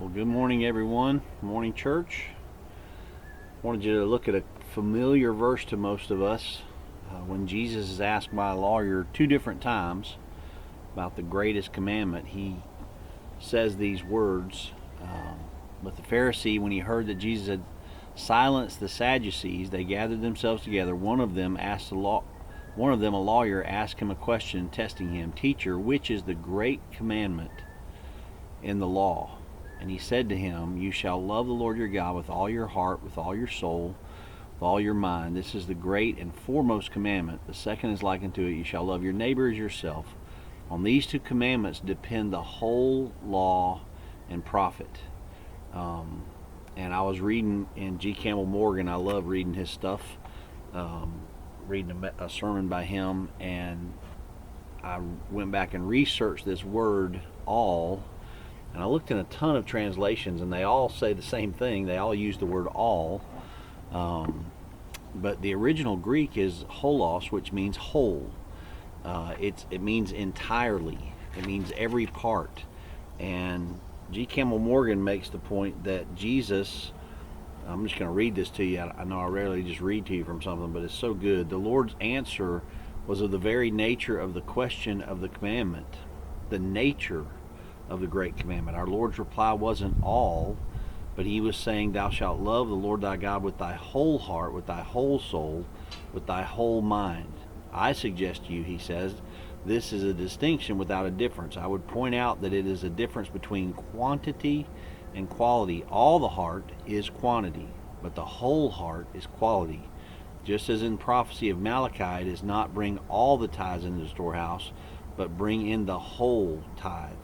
Well, good morning, everyone. Morning, church. I wanted you to look at a familiar verse to most of us. When Jesus is asked by a lawyer two different times about the greatest commandment, he says these words. But the Pharisee, when he heard that Jesus had silenced the Sadducees, they gathered themselves together. One of them, a lawyer, asked him a question, testing him, "Teacher, which is the great commandment in the law?" And he said to him, "You shall love the Lord your God with all your heart, with all your soul, with all your mind. This is the great and foremost commandment. The second is like unto it. You shall love your neighbor as yourself. On these two commandments depend the whole law and prophet." And I was reading in G.Campbell Morgan. I love reading his stuff. Reading a sermon by him, and I went back and researched this word all. And I looked in a ton of translations, and they all say the same thing. They all use the word all. But the original Greek is holos, which means whole. It means entirely. It means every part. And G. Campbell Morgan makes the point that Jesus, I'm just going to read this to you. I know I rarely just read to you from something, but it's so good. The Lord's answer was of the very nature of the question of the commandment, the nature of the great commandment. Our Lord's reply wasn't all, but he was saying, "Thou shalt love the Lord thy God with thy whole heart, with thy whole soul, with thy whole mind." I suggest to you, he says, this is a distinction without a difference. I would point out that it is a difference between quantity and quality. All the heart is quantity, but the whole heart is quality. Just as in prophecy of Malachi, it does not bring all the tithes into the storehouse, but bring in the whole tithe.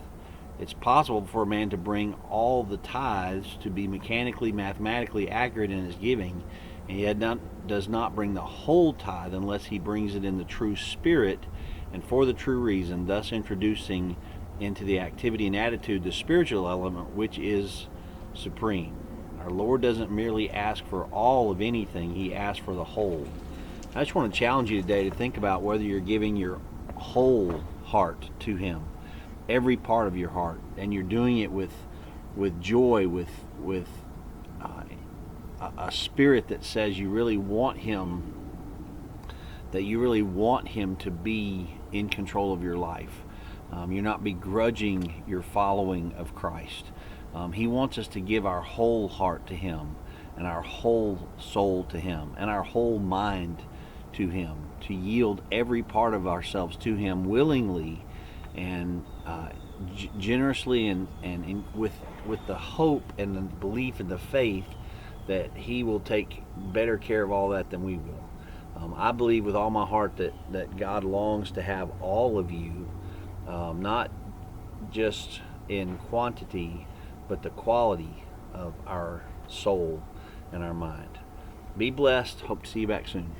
It's possible for a man to bring all the tithes to be mechanically, mathematically accurate in his giving, and yet does not bring the whole tithe unless he brings it in the true spirit and for the true reason, thus introducing into the activity and attitude the spiritual element, which is supreme. Our Lord doesn't merely ask for all of anything, he asks for the whole. I just want to challenge you today to think about whether you're giving your whole heart to him, every part of your heart, and you're doing it with joy, with a spirit that says you really want him, that you really want him to be in control of your life. You're not begrudging your following of Christ. He wants us to give our whole heart to him, and our whole soul to him, and our whole mind to him, to yield every part of ourselves to him willingly and generously, and with the hope and the belief and the faith that he will take better care of all that than we will. I believe with all my heart that God longs to have all of you, not just in quantity, but the quality of our soul and our mind. Be blessed. Hope to see you back soon.